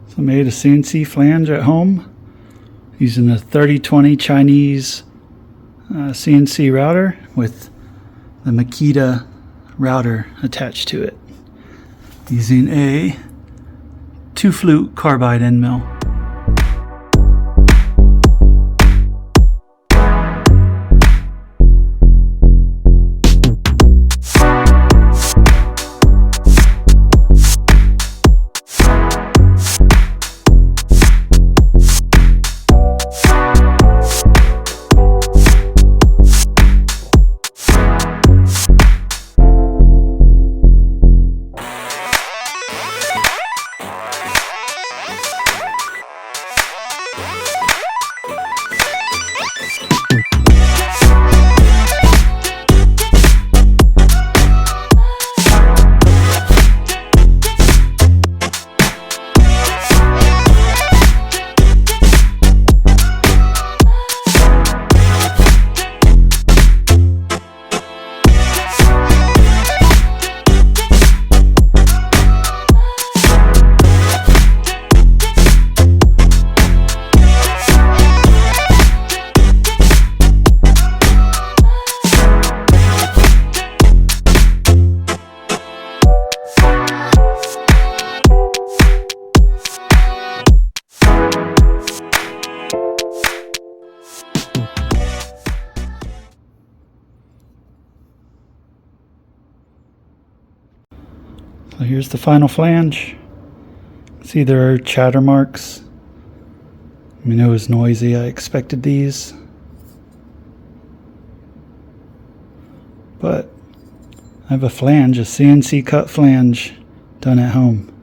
So I made a CNC flange at home using a 3020 Chinese CNC router with the Makita router attached to it, using a 2-flute carbide end mill. So here's the final flange. See, there are chatter marks. I mean, it was noisy. I expected these. But I have a flange, a CNC cut flange done at home.